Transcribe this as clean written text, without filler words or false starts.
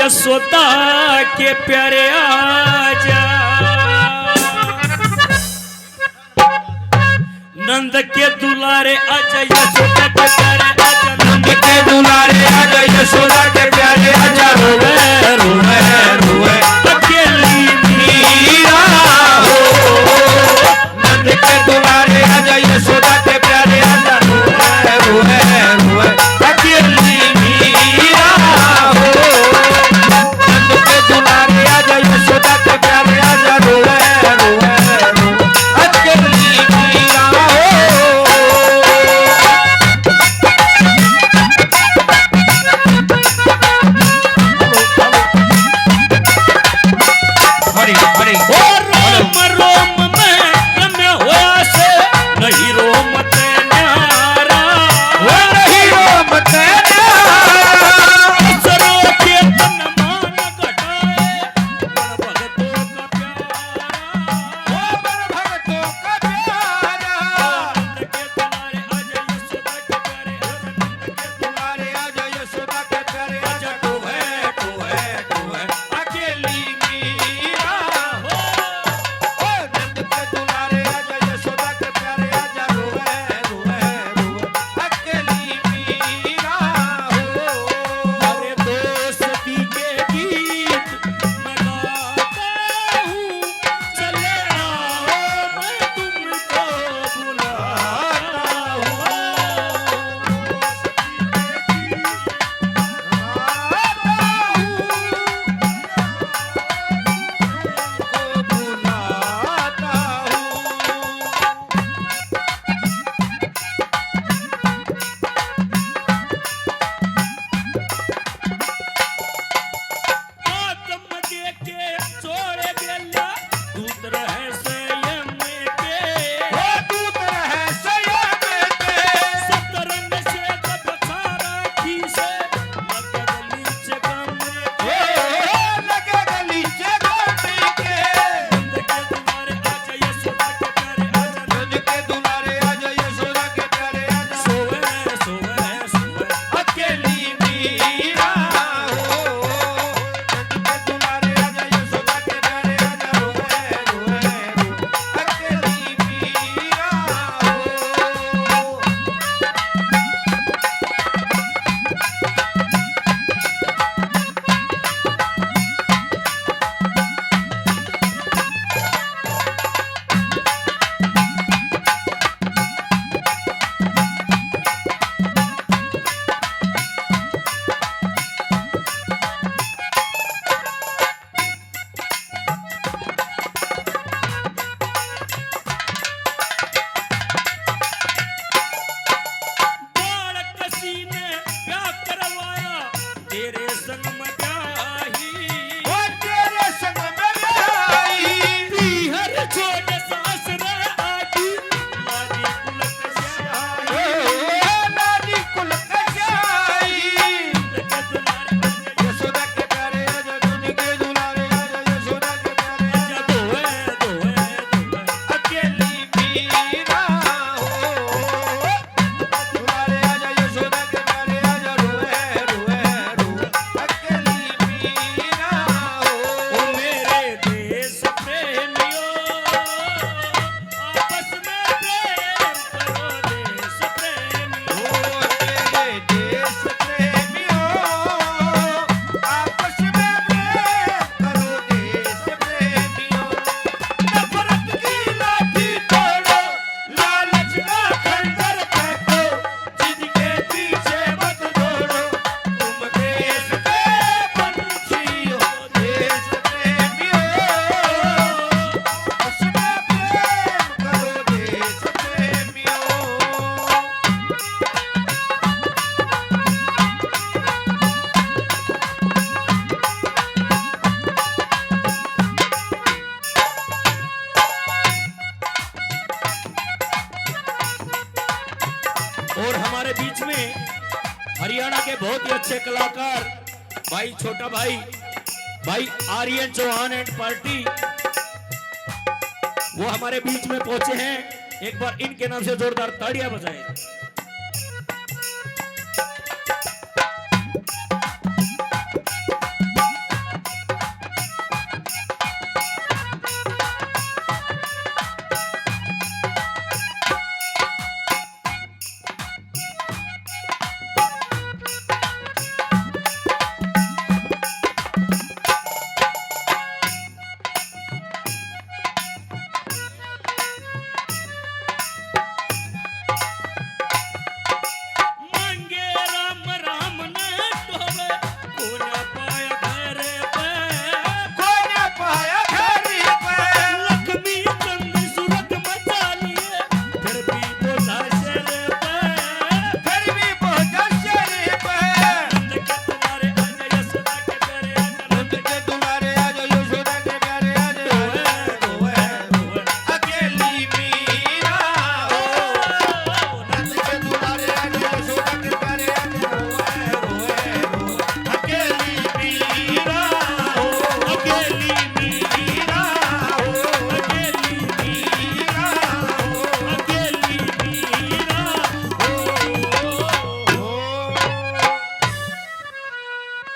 यशोदा के प्यारे आजा, नंद के दुलारे आजा यशोदा के प्यारे आजा, नंद के दुलारे आजा यशोदा के प्यारे आजा। रोवे रोवे रोवे अकेली मीरा हो, नंद के दुलारे आजा यशोदा के प्यारे आजा। रोवे रोवे रोवे अकेली मीरा हो, नंद के दुलारे आजा यशोदा के प्यारे आजा। रोवे रोवे रोवे अकेली मीरा हो। हरी हरी रोम रोम में रम्य होया से नहीं रोम ते न्यारा, वो नहीं रोम तेरा, सरो के तन मान घटाए भगतों का प्यारा, वो बर भगतों का प्यारा। नंद के दुलारे आजा यशोदा के प्यारे आजा, नंद के तुम्हारे आजा यशोदा के प्यारे आजा। तू है अकेली मीरा हो, ओ नंद के दुलारे आजा यशोदा के प्यारे आजा। रोवे रोवे रोवे अकेली मीरा हो। अरे दोस्ती के गीत मैं गाता हूँ, चले आओ मैं तुमको बुलाता आत्म दे के छोड़े गेला दूत रहे संयम के, सतरंग से कथारा की से लगली से गम के, नंद के दुलारे आजा यशोदा के प्यारे आजा, सोवे सोवे सोवे अकेली मीरा हो, नंद के दुलारे आजा यशोदा के प्यारे आजा। रोवे रोवे रोवे अकेली मीरा हो। बाल कसी ने क्या करवाया तेरे संग में ब्याही, वो तेरे संग में आई, हर छोड़ सास रे आगी लाजी पुलक जाई, नारी कुल कजाई। नंद के दुलारे आजा यशोदा के प्यारे आजा, नंद के दुलारे आजा यशोदा के प्यारे आजा। दोए दोए दोए अकेली मीरा हो, दुलारे आजा यशोदा के प्यारे आजा। रोवे रोवे रोवे अकेली मीरा ओ हो। मेरे देश प्रेमियों आपस में प्रेम करो देश प्रेमियों, मेरे देश प्रेमियों आपस में प्रेम करो देश प्रेमियों। नफरत की लाठी तोड़ो, लालच का खंजर फेंको, जिद के पीछे मत दौड़ो, तुम देश के पंछी हो। देश प्रेमियों आपस में प्रेम करो देश प्रेमियों। और हमारे बीच में हरियाणा के बहुत ही अच्छे कलाकार भाई छोटा भाई आर्यन चौहान एंड पार्टी वो हमारे बीच में पहुंचे हैं। एक बार इनके नाम से जोरदार ताड़ियां बजाएं।